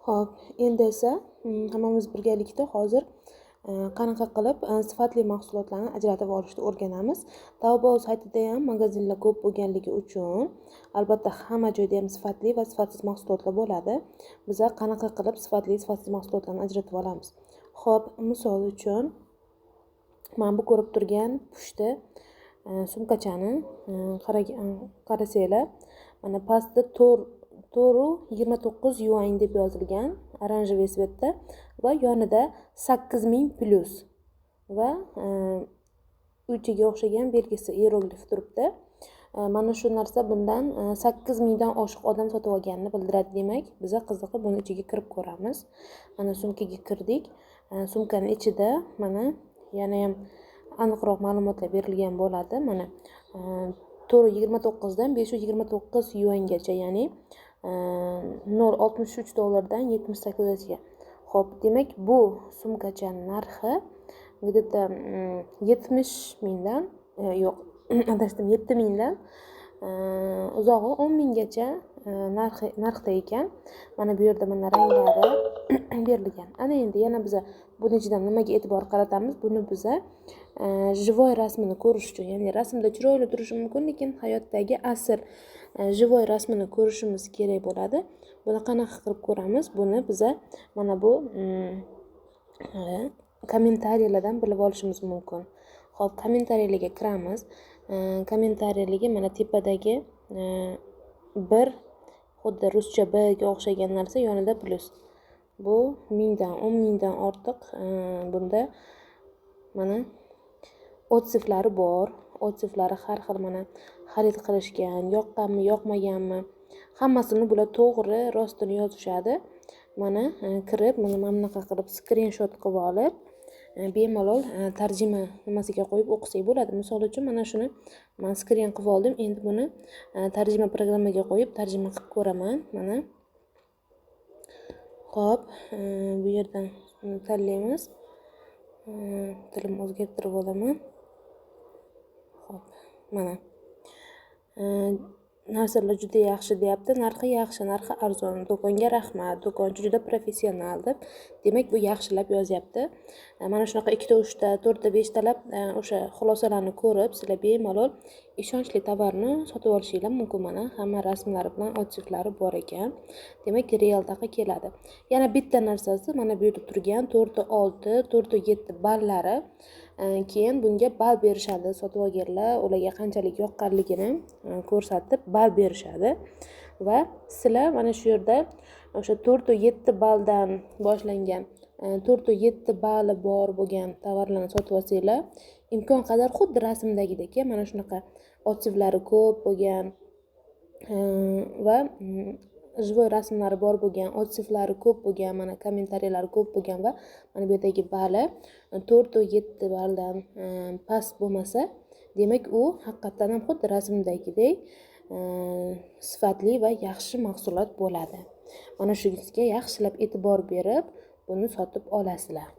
Xo'p, endi esa hammamiz birgalikda hozir qanaqa qilib sifatli mahsulotlarni ajratib olishni o'rganamiz. Taobao saytida ham magazinlar ko'p bo'lganligi uchun, albatta hamma joyda ham sifatli va sifatsiz mahsulotlar bo'ladi. Biza qanaqa qilib sifatsiz mahsulotlarni ajratib olamiz. Xo'p, misol uchun mana bu ko'rib turgan pushti sumkachani qarasanglar, mana pastda 429 yuan deb yozilgan oranjiy svetda va yonida 8000 plus va uychaga o'xshagan belgisi hieroglif turibdi. Mana shu narsa bundan 8000 dan oshiq odam sotib olganini bildiradi. Demak, biza qiziqib buni ichiga kirib ko'ramiz. Mana sumkaga kirdik. Sumkaning ichida mana yana ham aniqroq ma'lumotlar berilgan bo'ladi. Mana 429 dan 529 yuangacha, ya'ni 0.63 dollardan 78 gacha. Xo'p, demak bu sumkachaning narxi где-то 70 mingdan yo'q, adashdim, 7 mingdan uzog'i 10 minggacha narxda ekan. Mana bu yerda mana ranglari berilgan. Ana endi yana biza buni ichidan nimaga e'tibor qaratamiz? Buni biza живой rasmini ko'rish uchun, ya'ni rasmda chiroyli turishi mumkin, lekin hayotdagi asl живой rasmini ko'rishimiz kerak bo'ladi. Buni qanaqa qilib ko'ramiz? Buni biza mana bu kommentariyalardan bilib olishimiz mumkin. Xo'p, kommentariyalarga kiramiz. Kommentariyalarga mana tepadagi bir xuddi ruscha B ga o'xshagan narsa yonida plus. Bu 10 mingdan ortiq bunda mana otsiflari bor. Otsiflari har xil, mana xarid qilishgan, yoqqanmi, yoqmaganmi, hammasini bular to'g'ri, rostini yozishadi. Mana kirib, mana bunaqa qilib skrinshot qilib olib, bemalol tarjima nimasiga qo'yib o'qisak bo'ladi. Misol uchun mana shuni men skrin qilib oldim. Endi buni tarjima programmaga qo'yib tarjima qilib ko'raman. Mana Xo'p, bu yerdan tanlaymiz. Tilim o'zgartirib olaman. Xo'p, mana narsalar juda yaxshi deyapti. Narxi yaxshi, narxi arzon. Do'konga rahmat. Do'konchi juda professional deb. Demak, bu yaxshilab yozyapti. Mana shunaqa 2 ta, 3 ta, 4 ta, 5 talab o'sha xulosalarni ko'rib, sizlar bemalol ishonchli tovarni sotib olishinglar mumkin. Mana hamma rasmlari bilan otsiflari bor ekan. Demak, realdaqa keladi. Yana bitta narsasi, mana bu yerda turgan 4.6, 4.7 ballari. Keyin bunga ball berishadi sotib olganlar, ularga qanchalik yoqqanligini ko'rsatib ball berishadi va sizlar mana shu yerda o'sha 4.7 balldan boshlangan 4.7 balli bor bo'lgan tovarlarni sotib olsanglar, imkon qadar xuddi rasmdagidek, mana shunaqa otsiflari ko'p bo'lgan va живой rasmlari bor bo'lgan, otsiflari ko'p bo'lgan, mana kommentariyalari ko'p bo'lgan va mana bu yerdagi balli 4.7 balldan past bo'lmasa, demak u haqiqatan ham xuddi rasmdagidek sifatli va yaxshi mahsulot bo'ladi. Mana shunga yaxshilab e'tibor berib buni sotib olasizlar.